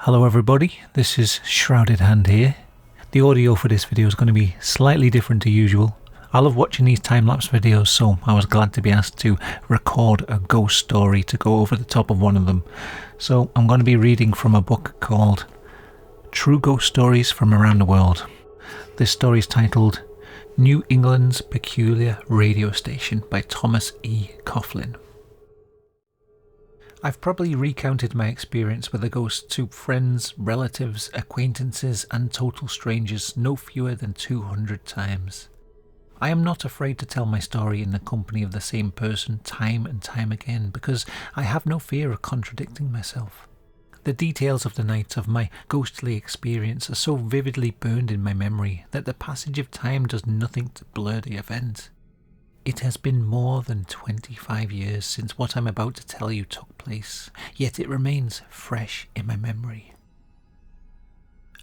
Hello everybody, this is Shrouded Hand here. The audio for this video is going to be slightly different to usual. I love watching these time-lapse videos, so I was glad to be asked to record a ghost story to go over the top of one of them. So I'm going to be reading from a book called True Ghost Stories from Around the World. This story is titled New England's Peculiar Radio Station by Thomas E. Coughlin. I've probably recounted my experience with a ghost to friends, relatives, acquaintances and total strangers no fewer than 200 times. I am not afraid to tell my story in the company of the same person time and time again because I have no fear of contradicting myself. The details of the night of my ghostly experience are so vividly burned in my memory that the passage of time does nothing to blur the event. It has been more than 25 years since what I'm about to tell you took place, yet it remains fresh in my memory.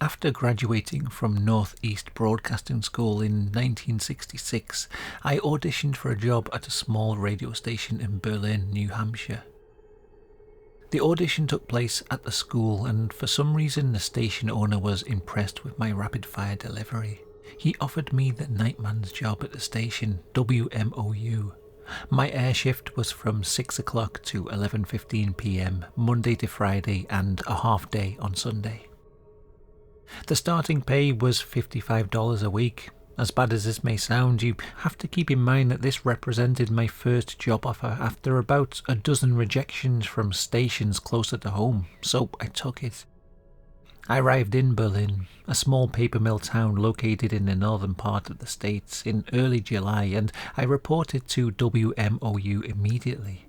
After graduating from Northeast Broadcasting School in 1966, I auditioned for a job at a small radio station in Berlin, New Hampshire. The audition took place at the school, and for some reason the station owner was impressed with my rapid-fire delivery. He offered me the nightman's job at the station, WMOU. My air shift was from 6 o'clock to 11:15 p.m, Monday to Friday, and a half day on Sunday. The starting pay was $55 a week. As bad as this may sound, you have to keep in mind that this represented my first job offer after about a dozen rejections from stations closer to home, so I took it. I arrived in Berlin, a small paper mill town located in the northern part of the state, in early July, and I reported to WMOU immediately.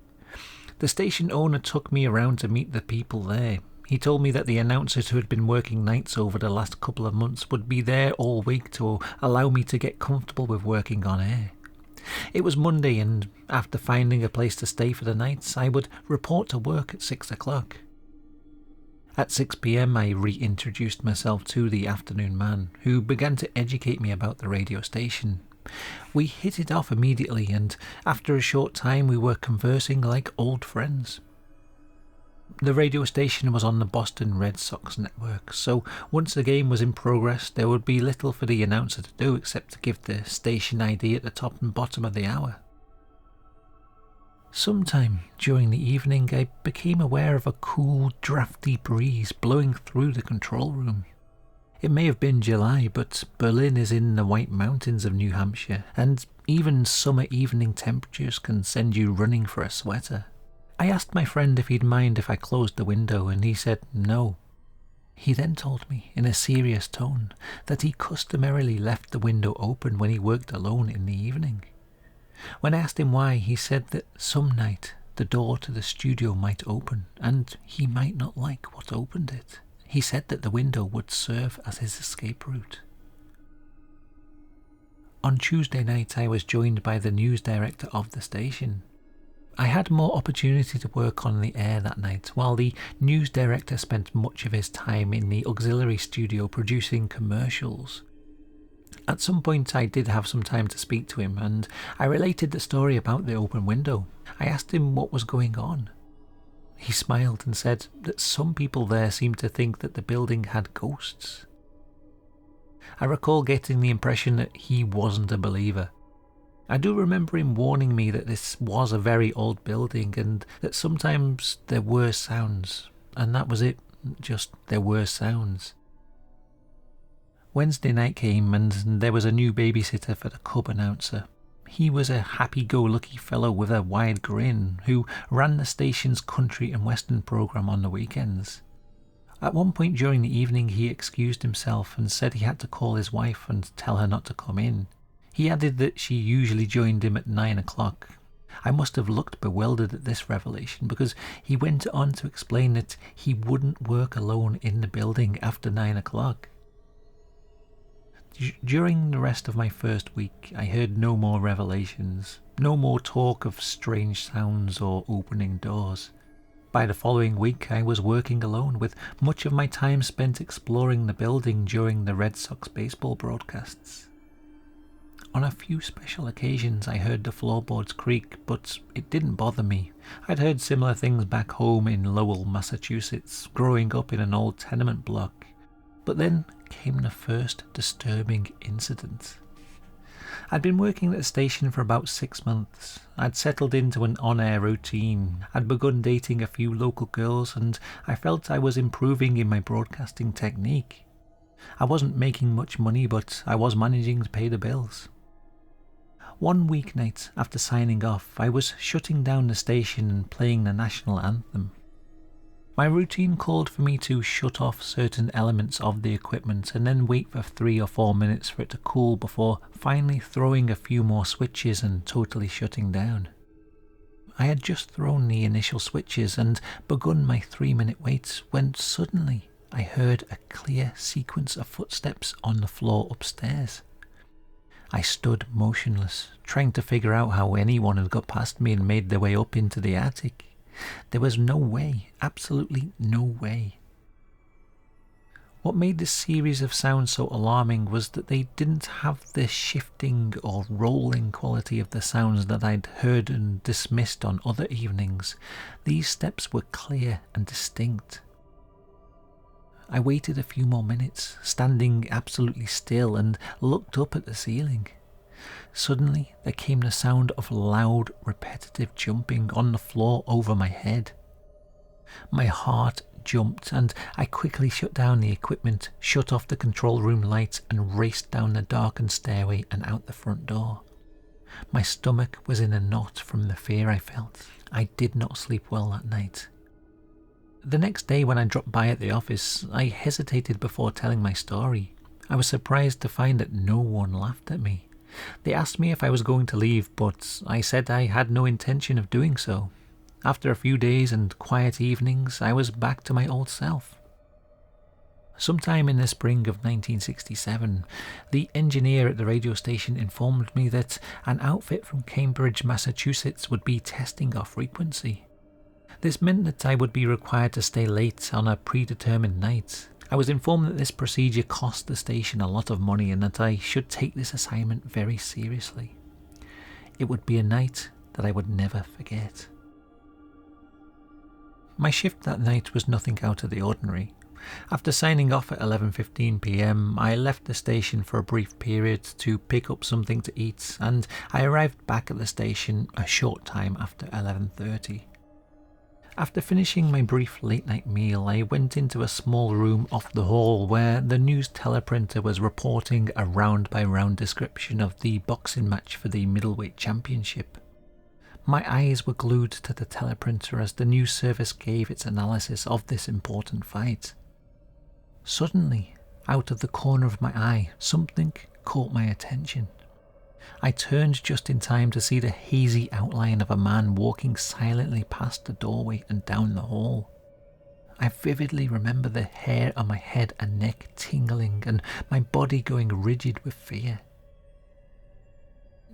The station owner took me around to meet the people there. He told me that the announcers who had been working nights over the last couple of months would be there all week to allow me to get comfortable with working on air. It was Monday, and after finding a place to stay for the night, I would report to work at 6 o'clock. At 6 p.m. I reintroduced myself to the afternoon man, who began to educate me about the radio station. We hit it off immediately, and after a short time we were conversing like old friends. The radio station was on the Boston Red Sox network, so once the game was in progress there would be little for the announcer to do except to give the station ID at the top and bottom of the hour. Sometime during the evening I became aware of a cool, drafty breeze blowing through the control room. It may have been July, but Berlin is in the White Mountains of New Hampshire, and even summer evening temperatures can send you running for a sweater. I asked my friend if he'd mind if I closed the window, and he said no. He then told me, in a serious tone, that he customarily left the window open when he worked alone in the evening. When I asked him why, he said that some night the door to the studio might open, and he might not like what opened it. He said that the window would serve as his escape route. On Tuesday night I was joined by the news director of the station. I had more opportunity to work on the air that night, while the news director spent much of his time in the auxiliary studio producing commercials. At some point I did have some time to speak to him, and I related the story about the open window. I asked him what was going on. He smiled and said that some people there seemed to think that the building had ghosts. I recall getting the impression that he wasn't a believer. I do remember him warning me that this was a very old building and that sometimes there were sounds, and that was it, just there were sounds. Wednesday night came and there was a new babysitter for the Cub announcer. He was a happy-go-lucky fellow with a wide grin who ran the station's country and western programme on the weekends. At one point during the evening he excused himself and said he had to call his wife and tell her not to come in. He added that she usually joined him at 9 o'clock. I must have looked bewildered at this revelation because he went on to explain that he wouldn't work alone in the building after 9 o'clock. During the rest of my first week, I heard no more revelations, no more talk of strange sounds or opening doors. By the following week, I was working alone, with much of my time spent exploring the building during the Red Sox baseball broadcasts. On a few special occasions I heard the floorboards creak, but it didn't bother me. I'd heard similar things back home in Lowell, Massachusetts, growing up in an old tenement block. But then came the first disturbing incident. I'd been working at the station for about 6 months. I'd settled into an on-air routine. I'd begun dating a few local girls, and I felt I was improving in my broadcasting technique. I wasn't making much money, but I was managing to pay the bills. One weeknight after signing off, I was shutting down the station and playing the national anthem. My routine called for me to shut off certain elements of the equipment and then wait for 3 or 4 minutes for it to cool before finally throwing a few more switches and totally shutting down. I had just thrown the initial switches and begun my 3-minute wait when suddenly I heard a clear sequence of footsteps on the floor upstairs. I stood motionless, trying to figure out how anyone had got past me and made their way up into the attic. There was no way, absolutely no way. What made this series of sounds so alarming was that they didn't have the shifting or rolling quality of the sounds that I'd heard and dismissed on other evenings. These steps were clear and distinct. I waited a few more minutes, standing absolutely still, and looked up at the ceiling. Suddenly there came the sound of loud, repetitive jumping on the floor over my head. My heart jumped, and I quickly shut down the equipment, shut off the control room lights, and raced down the darkened stairway and out the front door. My stomach was in a knot from the fear I felt. I did not sleep well that night. The next day when I dropped by at the office, I hesitated before telling my story. I was surprised to find that no one laughed at me. They asked me if I was going to leave, but I said I had no intention of doing so. After a few days and quiet evenings, I was back to my old self. Sometime in the spring of 1967, the engineer at the radio station informed me that an outfit from Cambridge, Massachusetts would be testing our frequency. This meant that I would be required to stay late on a predetermined night. I was informed that this procedure cost the station a lot of money and that I should take this assignment very seriously. It would be a night that I would never forget. My shift that night was nothing out of the ordinary. After signing off at 11:15 p.m, I left the station for a brief period to pick up something to eat, and I arrived back at the station a short time after 11:30. After finishing my brief late-night meal, I went into a small room off the hall where the news teleprinter was reporting a round-by-round description of the boxing match for the middleweight championship. My eyes were glued to the teleprinter as the news service gave its analysis of this important fight. Suddenly, out of the corner of my eye, something caught my attention. I turned just in time to see the hazy outline of a man walking silently past the doorway and down the hall. I vividly remember the hair on my head and neck tingling and my body going rigid with fear.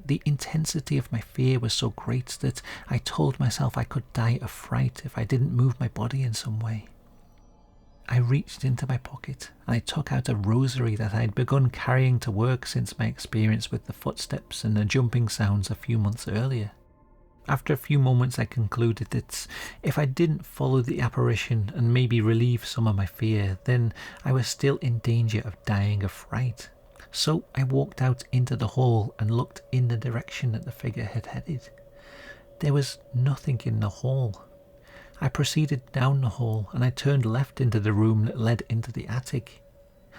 The intensity of my fear was so great that I told myself I could die of fright if I didn't move my body in some way. I reached into my pocket and I took out a rosary that I had begun carrying to work since my experience with the footsteps and the jumping sounds a few months earlier. After a few moments I concluded that if I didn't follow the apparition and maybe relieve some of my fear, then I was still in danger of dying of fright. So I walked out into the hall and looked in the direction that the figure had headed. There was nothing in the hall. I proceeded down the hall and I turned left into the room that led into the attic.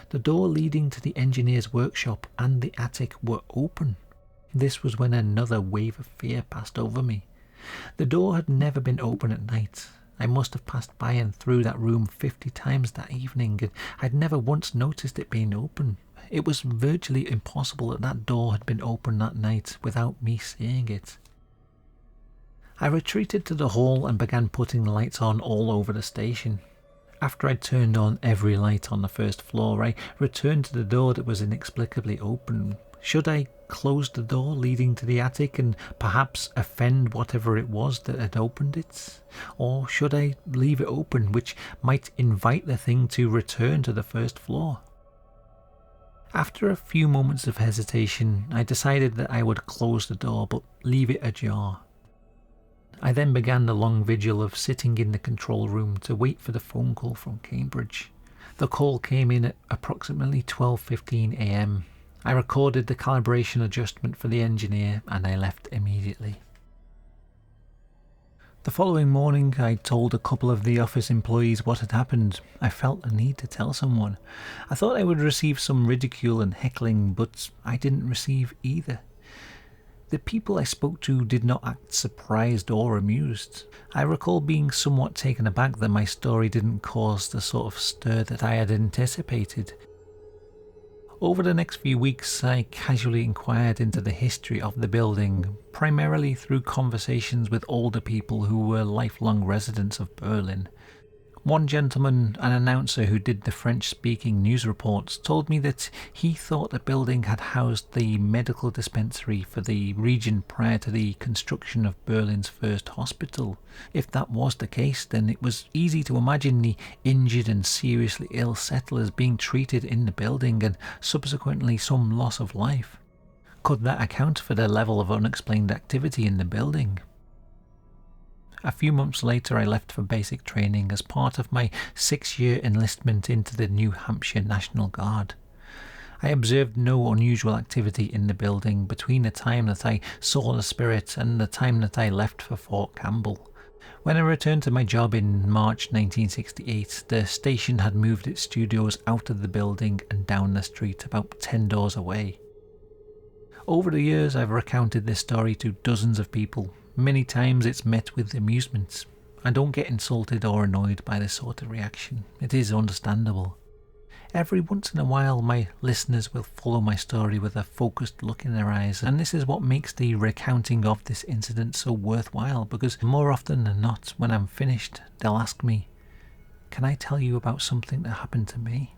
The door leading to the engineer's workshop and the attic were open. This was when another wave of fear passed over me. The door had never been open at night. I must have passed by and through that room 50 times that evening, and I'd never once noticed it being open. It was virtually impossible that that door had been open that night without me seeing it. I retreated to the hall and began putting lights on all over the station. After I'd turned on every light on the first floor, I returned to the door that was inexplicably open. Should I close the door leading to the attic and perhaps offend whatever it was that had opened it? Or should I leave it open, which might invite the thing to return to the first floor? After a few moments of hesitation, I decided that I would close the door but leave it ajar. I then began the long vigil of sitting in the control room to wait for the phone call from Cambridge. The call came in at approximately 12:15 AM. I recorded the calibration adjustment for the engineer and I left immediately. The following morning, I told a couple of the office employees what had happened. I felt a need to tell someone. I thought I would receive some ridicule and heckling, but I didn't receive either. The people I spoke to did not act surprised or amused. I recall being somewhat taken aback that my story didn't cause the sort of stir that I had anticipated. Over the next few weeks, I casually inquired into the history of the building, primarily through conversations with older people who were lifelong residents of Berlin. One gentleman, an announcer who did the French-speaking news reports, told me that he thought the building had housed the medical dispensary for the region prior to the construction of Berlin's first hospital. If that was the case, then it was easy to imagine the injured and seriously ill settlers being treated in the building and subsequently some loss of life. Could that account for the level of unexplained activity in the building? A few months later, I left for basic training as part of my 6-year enlistment into the New Hampshire National Guard. I observed no unusual activity in the building between the time that I saw the spirit and the time that I left for Fort Campbell. When I returned to my job in March 1968, the station had moved its studios out of the building and down the street about 10 doors away. Over the years, I've recounted this story to dozens of people. Many times it's met with amusement. I don't get insulted or annoyed by this sort of reaction. It is understandable. Every once in a while my listeners will follow my story with a focused look in their eyes, and this is what makes the recounting of this incident so worthwhile, because more often than not, when I'm finished, they'll ask me, "Can I tell you about something that happened to me?"